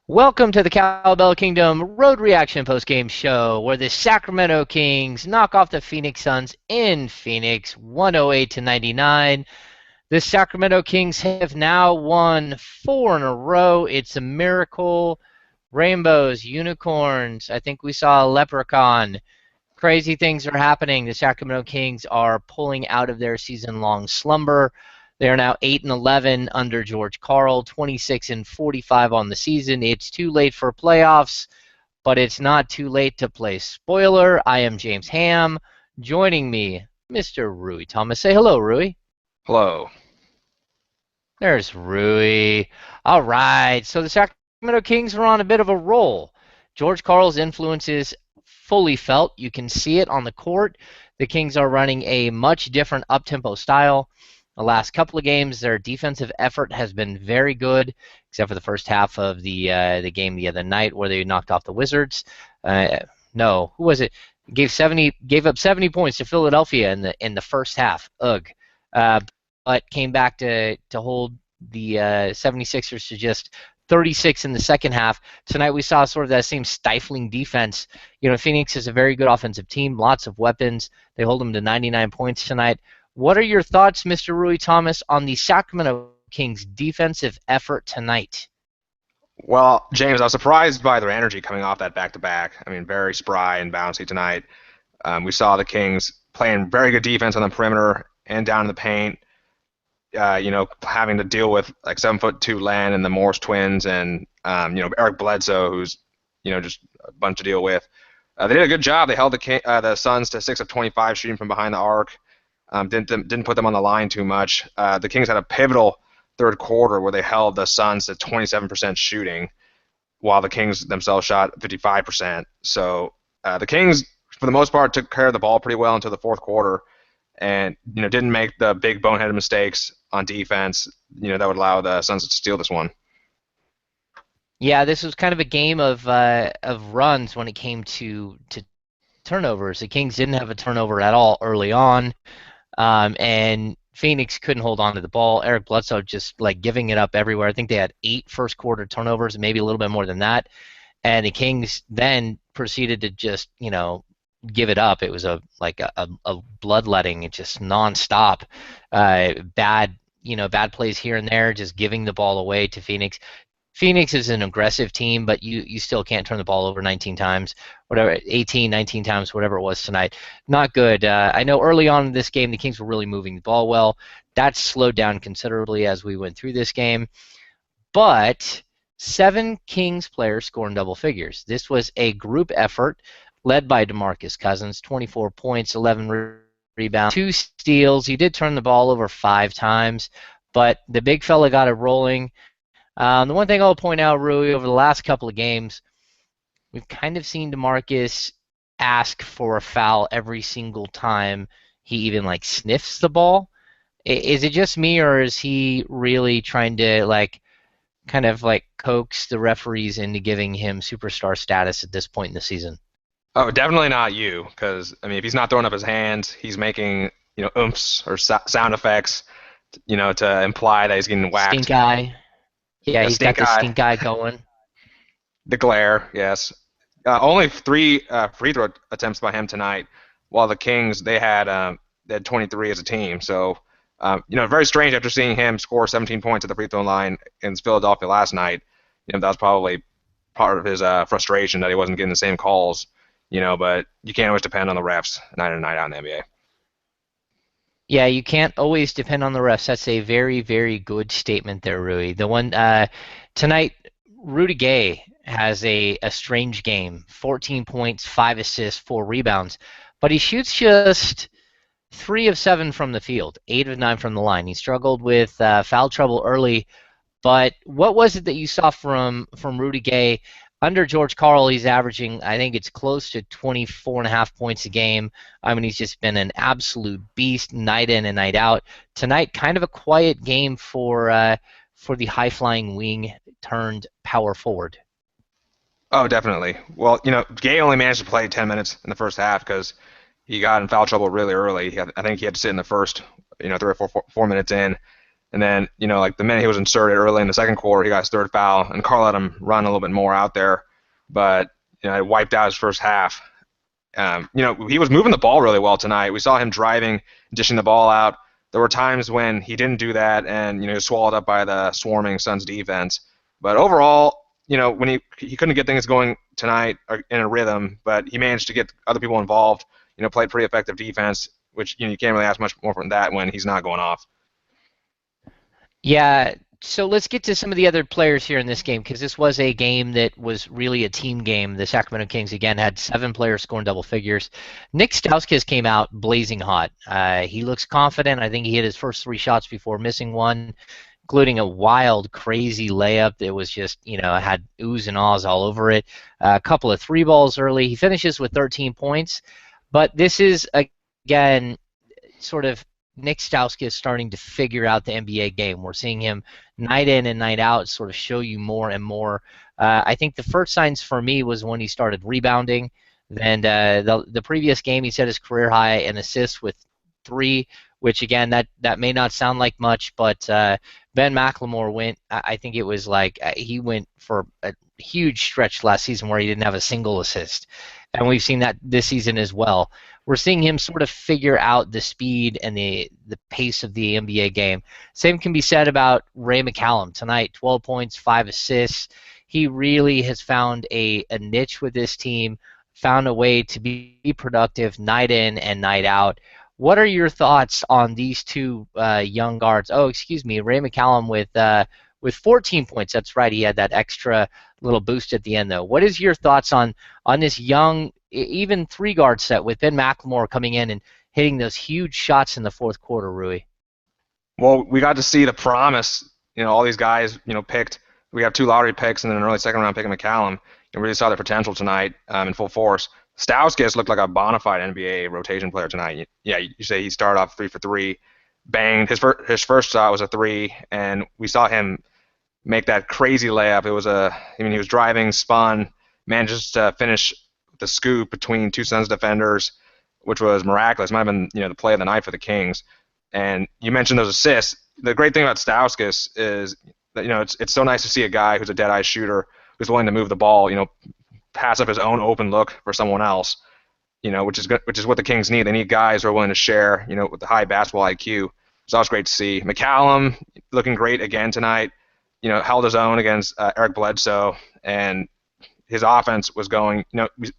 Welcome to the Cowbell Kingdom Road Reaction Postgame Show, where the Sacramento Kings knock off the Phoenix Suns in Phoenix, 108-99. The Sacramento Kings have now won 4 in a row. It's a miracle. Rainbows, unicorns. I think we saw a leprechaun. Crazy things are happening. The Sacramento Kings are pulling out of their season-long slumber. They are now 8-11 under George Karl, 26-45 on the season. It's too late for playoffs, but it's not too late to play spoiler. I am James Ham. Joining me, Mr. Rui Thomas. Say hello, Rui. Hello. There's Rui. All right. So the Sacramento Kings are on a bit of a roll. George Karl's influence is fully felt. You can see it on the court. The Kings are running a much different up-tempo style. The last couple of games, their defensive effort has been very good, except for the first half of the game the other night where they knocked off the Wizards. No, who was it? Gave up 70 points to Philadelphia in the first half. Ugh. But came back to hold the 76ers to just 36 in the second half. Tonight we saw sort of that same stifling defense. You know, Phoenix is a very good offensive team, lots of weapons. They hold them to 99 points tonight. What are your thoughts, Mr. Rui Thomas, on the Sacramento Kings' defensive effort tonight? Well, James, I was surprised by their energy coming off that back-to-back. I mean, very spry and bouncy tonight. We saw the Kings playing very good defense on the perimeter and down in the paint. Having to deal with like 7'2" Len and the Morris twins, and Eric Bledsoe, who's just a bunch to deal with. They did a good job. They held the Suns to 6 of 25 shooting from behind the arc. Didn't put them on the line too much. The Kings had a pivotal third quarter where they held the Suns to 27% shooting, while the Kings themselves shot 55%. So the Kings, for the most part, took care of the ball pretty well until the fourth quarter, and didn't make the big boneheaded mistakes on defense. That would allow the Suns to steal this one. Yeah, this was kind of a game of runs when it came to turnovers. The Kings didn't have a turnover at all early on. And Phoenix couldn't hold on to the ball. Eric Bledsoe just like giving it up everywhere. I think they had 8 first quarter turnovers, maybe a little bit more than that. And the Kings then proceeded to just, give it up. It was a bloodletting. It just nonstop. Bad plays here and there, just giving the ball away to Phoenix. Phoenix is an aggressive team, but you still can't turn the ball over 19 times, whatever, 18, 19 times, whatever it was tonight. Not good. I know early on in this game, the Kings were really moving the ball well. That slowed down considerably as we went through this game. But 7 Kings players scored in double figures. This was a group effort led by DeMarcus Cousins, 24 points, 11 rebounds, 2 steals. He did turn the ball over 5 times, but the big fella got it rolling. The one thing I'll point out, Rui, over the last couple of games, we've kind of seen DeMarcus ask for a foul every single time he even sniffs the ball. Is it just me, or is he really trying to kind of coax the referees into giving him superstar status at this point in the season? Oh, definitely not you, because I mean, if he's not throwing up his hands, he's making oomphs or sound effects, to imply that he's getting whacked. Stink eye. Yeah, Yeah, he's got stink the eye, stink eye going. the glare, yes. Only 3 free throw attempts by him tonight, while the Kings they had 23 as a team. So very strange after seeing him score 17 points at the free throw line against Philadelphia last night. That was probably part of his frustration that he wasn't getting the same calls. But you can't always depend on the refs night in and night out in the NBA. Yeah, you can't always depend on the refs. That's a very, very good statement there, Rui. The one tonight, Rudy Gay has a strange game: 14 points, 5 assists, 4 rebounds, but he shoots just 3 of 7 from the field, 8 of 9 from the line. He struggled with foul trouble early, but what was it that you saw from Rudy Gay? Under George Karl, he's averaging, I think it's close to 24.5 points a game. I mean, he's just been an absolute beast night in and night out. Tonight, kind of a quiet game for the high-flying wing turned power forward. Oh, definitely. Well, Gay only managed to play 10 minutes in the first half because he got in foul trouble really early. I think he had to sit in the first, 3 or 4 minutes in. And then, like the minute he was inserted early in the second quarter, he got his third foul, and Carl let him run a little bit more out there, but it wiped out his first half. He was moving the ball really well tonight. We saw him driving, dishing the ball out. There were times when he didn't do that, and he was swallowed up by the swarming Suns defense. But overall, when he couldn't get things going tonight in a rhythm, but he managed to get other people involved. Played pretty effective defense, which you can't really ask much more from that when he's not going off. Yeah, so let's get to some of the other players here in this game because this was a game that was really a team game. The Sacramento Kings, again, had 7 players scoring double figures. Nick Stauskas came out blazing hot. He looks confident. I think he hit his first 3 shots before missing one, including a wild, crazy layup that was just, had oohs and ahs all over it. A couple of 3 balls early. He finishes with 13 points. But this is, again, sort of Nick Stauskas starting to figure out the NBA game. We're seeing him night in and night out sort of show you more and more. I think the first signs for me was when he started rebounding. Then the previous game he set his career high in assists with 3, which again that may not sound like much, but Ben McLemore went. I think it was like he went for a huge stretch last season where he didn't have a single assist, and we've seen that this season as well. We're seeing him sort of figure out the speed and the pace of the NBA game. Same can be said about Ray McCallum tonight. 12 points, 5 assists. He really has found a niche with this team, found a way to be productive night in and night out. What are your thoughts on these 2 young guards? Oh, excuse me, Ray McCallum with 14 points. That's right. He had that extra little boost at the end, though. What is your thoughts on this young, even 3-guard set with Ben McLemore coming in and hitting those huge shots in the fourth quarter, Rui? Well, we got to see the promise. All these guys, picked. We have 2 lottery picks and then an early second-round pick in McCallum. And really saw their potential tonight in full force. Stauskas looked like a bona fide NBA rotation player tonight. Yeah, you say he started off 3 for 3, banged. His first shot was a 3, and we saw him make that crazy layup. It was he was driving, spun, manages to finish the scoop between 2 Suns defenders, which was miraculous. Might have been the play of the night for the Kings. And you mentioned those assists. The great thing about Stauskas is that it's so nice to see a guy who's a dead-eye shooter who's willing to move the ball, pass up his own open look for someone else, which is what the Kings need. They need guys who are willing to share, with the high basketball IQ. It's always great to see. McCallum looking great again tonight. Held his own against Eric Bledsoe, and his offense was going.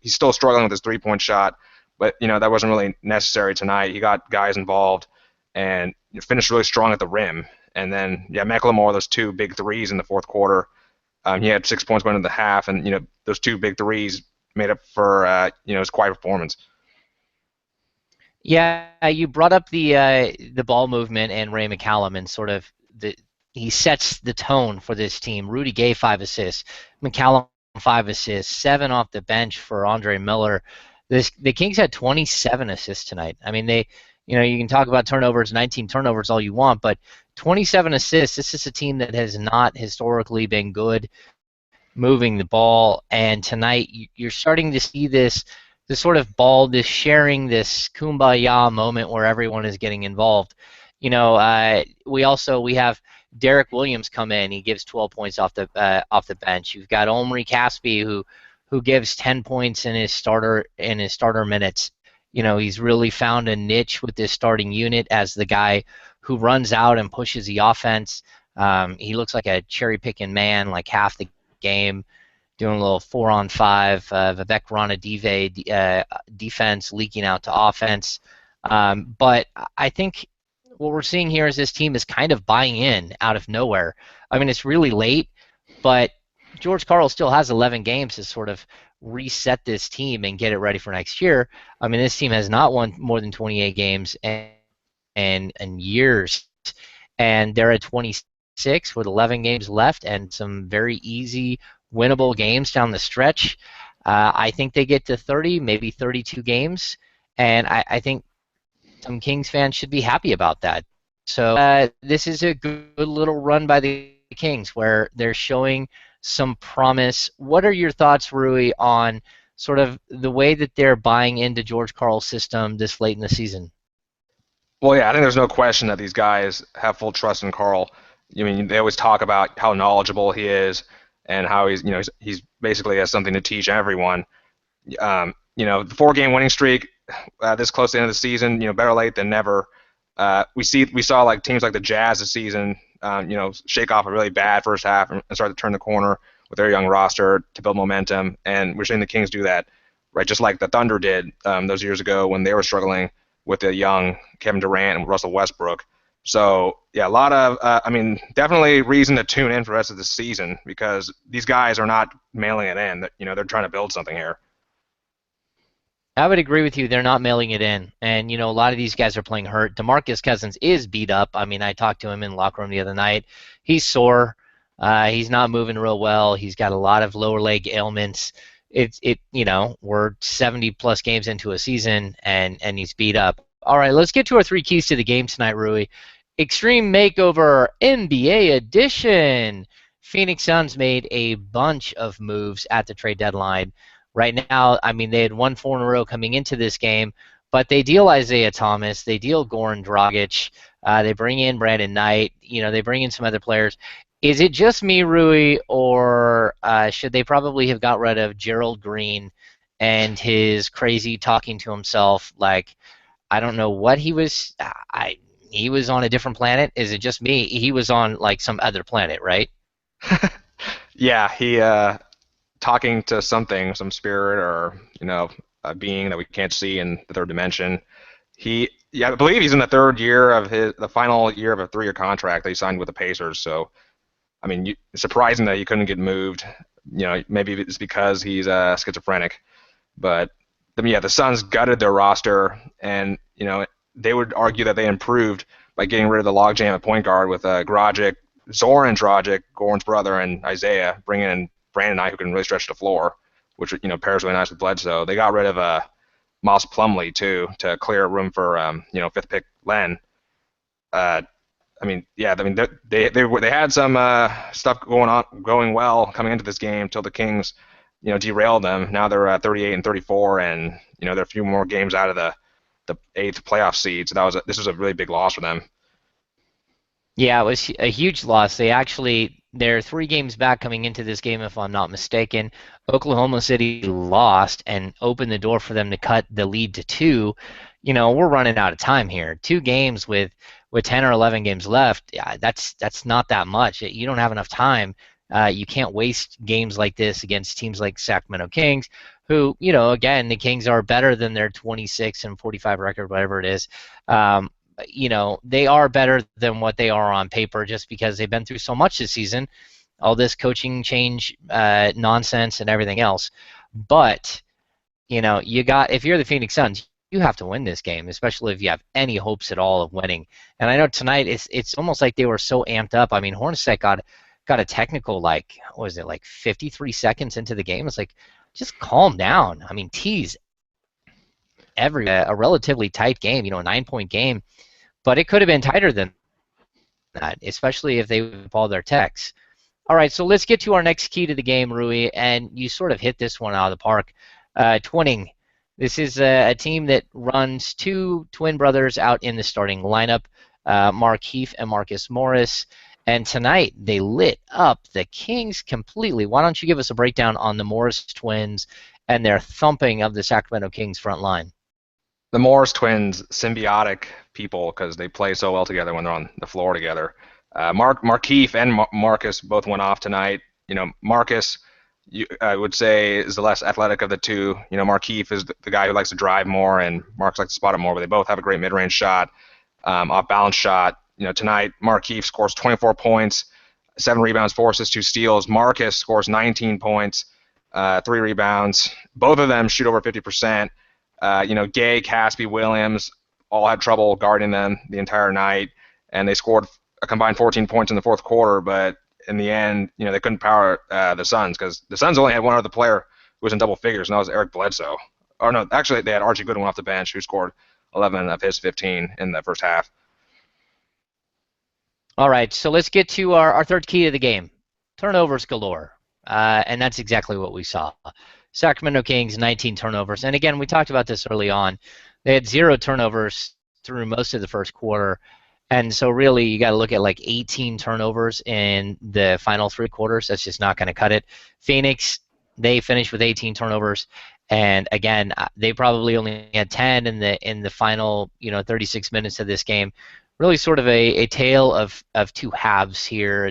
He's still struggling with his 3-point shot, but that wasn't really necessary tonight. He got guys involved and finished really strong at the rim. And then McLemore, those 2 big threes in the fourth quarter. He had 6 points going into the half, and those 2 big threes made up for his quiet performance. Yeah, you brought up the ball movement and Ray McCallum and sort of he sets the tone for this team. Rudy Gay 5 assists, McCallum 5 assists, 7 off the bench for Andre Miller. The Kings had 27 assists tonight. I mean, you can talk about turnovers, 19 turnovers all you want, but 27 assists. This is a team that has not historically been good moving the ball, and tonight you're starting to see this sort of ball, this sharing, this kumbaya moment where everyone is getting involved. We have Derek Williams come in. He gives 12 points off the bench. You've got Omri Caspi who gives 10 points in his starter minutes. He's really found a niche with this starting unit as the guy who runs out and pushes the offense. He looks like a cherry-picking man, like half the game, doing a little 4-on-5, Vivek Ranadive defense leaking out to offense. But I think what we're seeing here is this team is kind of buying in out of nowhere. I mean, it's really late, but George Karl still has 11 games to sort of reset this team and get it ready for next year. I mean, this team has not won more than 28 games in years, and they're at 26 with 11 games left and some very easy, winnable games down the stretch. I think they get to 30, maybe 32 games, and I think some Kings fans should be happy about that. So this is a good little run by the Kings where they're showing some promise. What are your thoughts, Rui, on sort of the way that they're buying into George Karl's system this late in the season? Well, yeah, I think there's no question that these guys have full trust in Carl. I mean, they always talk about how knowledgeable he is and how he's basically has something to teach everyone. The 4 game winning streak this close to the end of the season, better late than never. We saw like teams like the Jazz this season, shake off a really bad first half and start to turn the corner with their young roster to build momentum, and we're seeing the Kings do that, right? Just like the Thunder did those years ago when they were struggling with the young Kevin Durant and Russell Westbrook. So yeah, a lot of, definitely reason to tune in for the rest of the season because these guys are not mailing it in. They're trying to build something here. I would agree with you. They're not mailing it in. And, a lot of these guys are playing hurt. DeMarcus Cousins is beat up. I mean, I talked to him in the locker room the other night. He's sore. He's not moving real well. He's got a lot of lower leg ailments. We're 70-plus games into a season, and he's beat up. All right, let's get to our 3 keys to the game tonight, Rui. Extreme Makeover NBA Edition. Phoenix Suns made a bunch of moves at the trade deadline. Right now, I mean, they had won 4 in a row coming into this game, but they deal Isaiah Thomas, they deal Goran Dragic, they bring in Brandon Knight, they bring in some other players. Is it just me, Rui, or should they probably have got rid of Gerald Green and his crazy talking to himself? Like, I don't know what he was. He was on a different planet. Is it just me? He was on like some other planet, right? Yeah, he talking to something, some spirit or a being that we can't see in the third dimension. I believe he's in the the final year of a 3-year contract that he signed with the Pacers. So, I mean, surprising that he couldn't get moved. Maybe it's because he's schizophrenic. But the Suns gutted their roster, and they would argue that they improved by getting rid of the logjam at point guard with Zoran Dragic, Goran's brother, and Isaiah, bringing in Brandon Knight, who can really stretch the floor, which pairs really nice with Bledsoe. They got rid of Miles Plumlee too to clear room for 5th pick Len. They had some stuff going well coming into this game till the Kings derailed them. Now they're at 38 and 34, and they're a few more games out of the 8th playoff seed. So this was a really big loss for them. Yeah, it was a huge loss. They're 3 games back coming into this game, if I'm not mistaken. Oklahoma City lost and opened the door for them to cut the lead to 2. We're running out of time here. 2 games with 10 or 11 games left. Yeah, that's not that much. You don't have enough time. You can't waste games like this against teams like Sacramento Kings, who, again, the Kings are better than their 26 and 45 record, whatever it is. They are better than what they are on paper just because they've been through so much this season, all this coaching change nonsense and everything else. But, if you're the Phoenix Suns, you have to win this game, especially if you have any hopes at all of winning. And I know tonight it's almost like they were so amped up. I mean, Hornacek got a technical, like 53 seconds into the game. It's like, just calm down. I mean, tease a relatively tight game, a 9-point game, but it could have been tighter than that, especially if they would follow their texts. All right, so let's get to our next key to the game, Rui, and you sort of hit this one out of the park. Twinning. This is a team that runs 2 twin brothers out in the starting lineup, Markieff and Marcus Morris. And tonight, they lit up the Kings completely. Why don't you give us a breakdown on the Morris twins and their thumping of the Sacramento Kings front line? The Morris twins, symbiotic people because they play so well together when they're on the floor together. Markieff and Marcus both went off tonight. Marcus, I would say, is the less athletic of the two. Markieff is the guy who likes to drive more, and Marcus likes to spot it more, but they both have a great mid-range shot, off-balance shot. Tonight, Markieff scores 24 points, 7 rebounds, 4 assists, 2 steals. Marcus scores 19 points, 3 rebounds. Both of them shoot over 50%. Gay, Caspi, Williams all had trouble guarding them the entire night, and they scored a combined 14 points in the fourth quarter, but in the end, they couldn't power the Suns because the Suns only had one other player who was in double figures, and that was Eric Bledsoe. Or no, actually, they had Archie Goodwin off the bench who scored 11 of his 15 in the first half. All right, so let's get to our third key to the game. Turnovers galore, and that's exactly what we saw. Sacramento Kings, 19 turnovers. And again, we talked about this early on. They had 0 turnovers through most of the first quarter. And so really you got to look at like 18 turnovers in the final three quarters. That's just not going to cut it. Phoenix, they finished with 18 turnovers. And again, they probably only had 10 in the final 36 minutes of this game. Really sort of a tale of two halves here,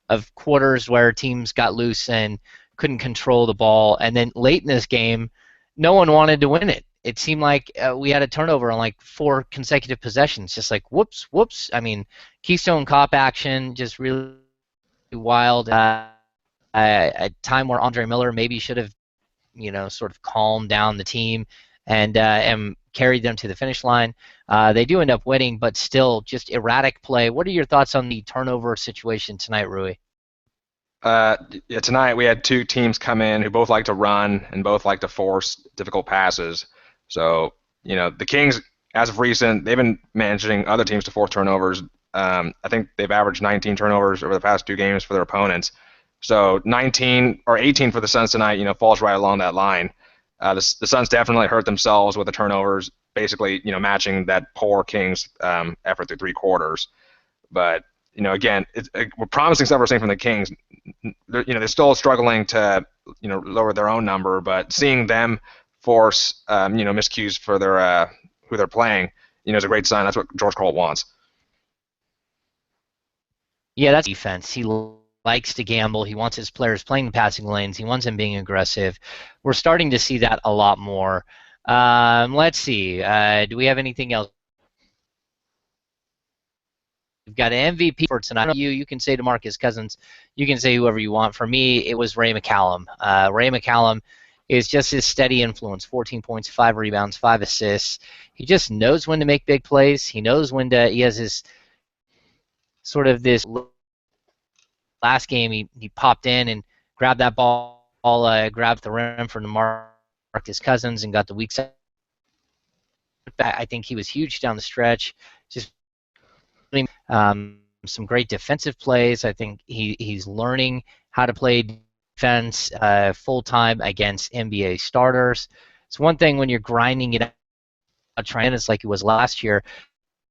of quarters where teams got loose and couldn't control the ball. And then late in this game, no one wanted to win it. It seemed like we had a turnover on like 4 consecutive possessions, just like whoops, whoops. I mean, Keystone Cop action, just really wild. A time where Andre Miller maybe should have, sort of calmed down the team and carried them to the finish line. They do end up winning, but still just erratic play. What are your thoughts on the turnover situation tonight, Rui? Yeah, tonight we had two teams come in who both like to run and both like to force difficult passes. So, the Kings, as of recent, they've been managing other teams to force turnovers. I think they've averaged 19 turnovers over the past 2 games for their opponents. So 19 or 18 for the Suns tonight, falls right along that line. The Suns definitely hurt themselves with the turnovers, basically, matching that poor Kings effort through 3 quarters. But again, we're promising stuff we're seeing from the Kings. They're still struggling to lower their own number, but seeing them force miscues for their who they're playing, is a great sign. That's what George Karl wants. Yeah, that's defense. He likes to gamble. He wants his players playing the passing lanes. He wants them being aggressive. We're starting to see that a lot more. Let's see. Do we have anything else? We've got an MVP for tonight. You can say DeMarcus Cousins. You can say whoever you want. For me, it was Ray McCallum. Ray McCallum is just his steady influence. 14 points, 5 rebounds, 5 assists. He just knows when to make big plays. He knows when to. He has his sort of this last game. He popped in and grabbed that ball, grabbed the rim for DeMarcus Cousins and got the weak side. I think he was huge down the stretch. Just some great defensive plays. I think he's learning how to play defense full time against NBA starters. It's one thing when you're grinding it out, trying it's like it was last year,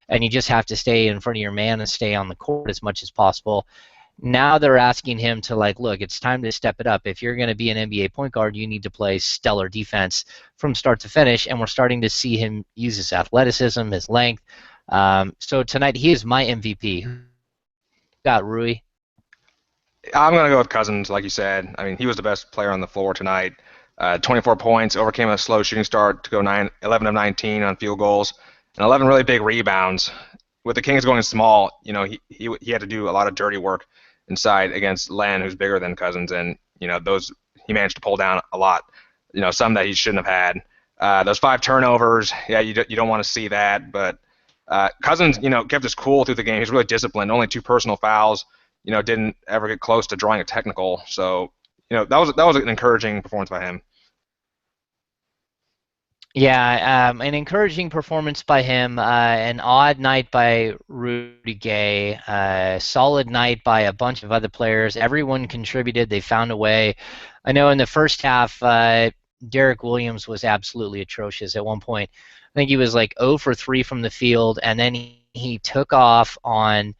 and you just have to stay in front of your man and stay on the court as much as possible. Now they're asking him to look, it's time to step it up. If you're going to be an NBA point guard, you need to play stellar defense from start to finish, and we're starting to see him use his athleticism, his length. So tonight he is my MVP. Who got Rui? I'm going to go with Cousins, like you said. I mean, he was the best player on the floor tonight. 24 points, overcame a slow shooting start to go 11 of 19 on field goals, and 11 really big rebounds. With the Kings going small, he had to do a lot of dirty work inside against Len, who's bigger than Cousins, and those he managed to pull down a lot. Some that he shouldn't have had. Those 5 turnovers, yeah, you don't want to see that, but Cousins, kept us cool through the game. He's really disciplined. Only 2 personal fouls. Didn't ever get close to drawing a technical. So, that was an encouraging performance by him. Yeah, an encouraging performance by him. An odd night by Rudy Gay. Solid night by a bunch of other players. Everyone contributed. They found a way. I know in the first half, Derek Williams was absolutely atrocious. At one point, I think he was like 0 for 3 from the field, and then he took off on,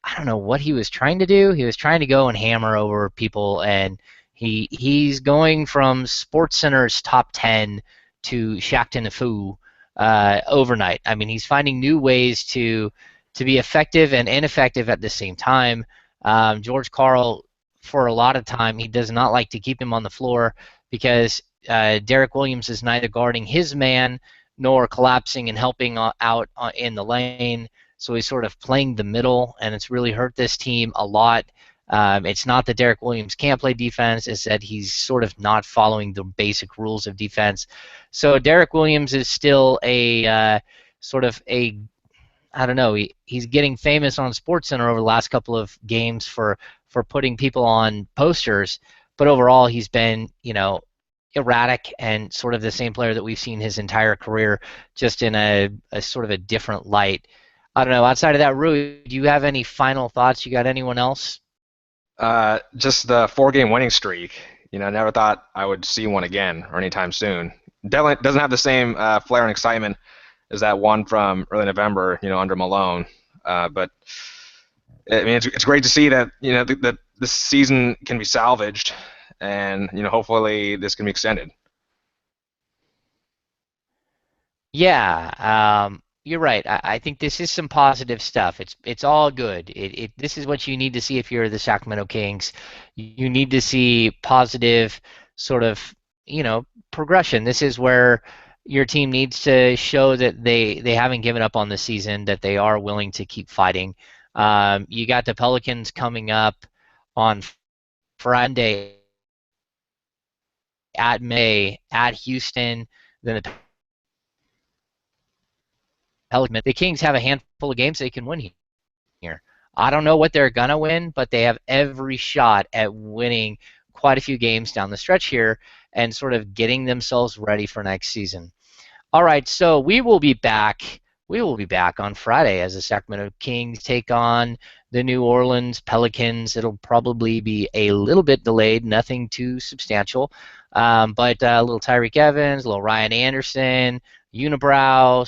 I don't know what he was trying to do. He was trying to go and hammer over people, and he's going from SportsCenter's top 10 to Shaqtin' a Foo overnight. I mean, he's finding new ways to be effective and ineffective at the same time. George Karl, for a lot of time, he does not like to keep him on the floor because Derek Williams is neither guarding his man nor collapsing and helping out in the lane. So he's sort of playing the middle, and it's really hurt this team a lot. It's not that Derek Williams can't play defense, it's that he's sort of not following the basic rules of defense. So Derek Williams is still a sort of a, I don't know, he's getting famous on SportsCenter over the last couple of games for putting people on posters, but overall he's been, erratic and sort of the same player that we've seen his entire career, just in a sort of a different light. I don't know, outside of that, Rui, do you have any final thoughts? You got anyone else? Just the 4-game winning streak. I never thought I would see one again or anytime soon. Definitely doesn't have the same flair and excitement is that one from early November, under Malone. But I mean, it's great to see that that this season can be salvaged, and hopefully this can be extended. Yeah, you're right. I think this is some positive stuff. It's all good. This is what you need to see if you're the Sacramento Kings. You need to see positive sort of progression. This is where your team needs to show that they haven't given up on the season, that they are willing to keep fighting. You got the Pelicans coming up on Friday at May at Houston. Then the Pelicans. The Kings have a handful of games they can win here. I don't know what they're gonna win, but they have every shot at winning quite a few games down the stretch here and sort of getting themselves ready for next season. All right, so we will be back. We will be back on Friday as the Sacramento Kings take on the New Orleans Pelicans. It'll probably be a little bit delayed, nothing too substantial, but a little Tyreek Evans, a little Ryan Anderson, Unibrow,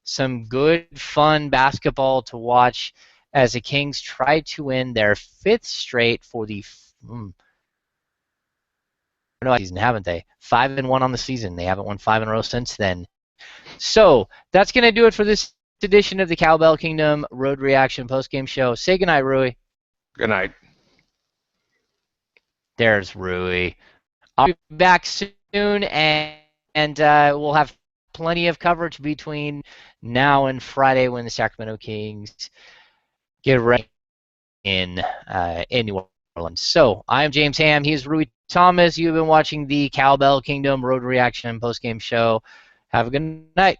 some good, fun basketball to watch as the Kings try to win their fifth straight for the season, haven't they? 5-1 on the season. They haven't won 5 in a row since then. So that's going to do it for this edition of the Cowbell Kingdom Road Reaction Postgame Show. Say goodnight, Rui. Good night. There's Rui. I'll be back soon, and we'll have plenty of coverage between now and Friday when the Sacramento Kings get ready in New Orleans. So I'm James Ham. He's Rui Thomas. You've been watching the Cowbell Kingdom Road Reaction Postgame Show. Have a good night.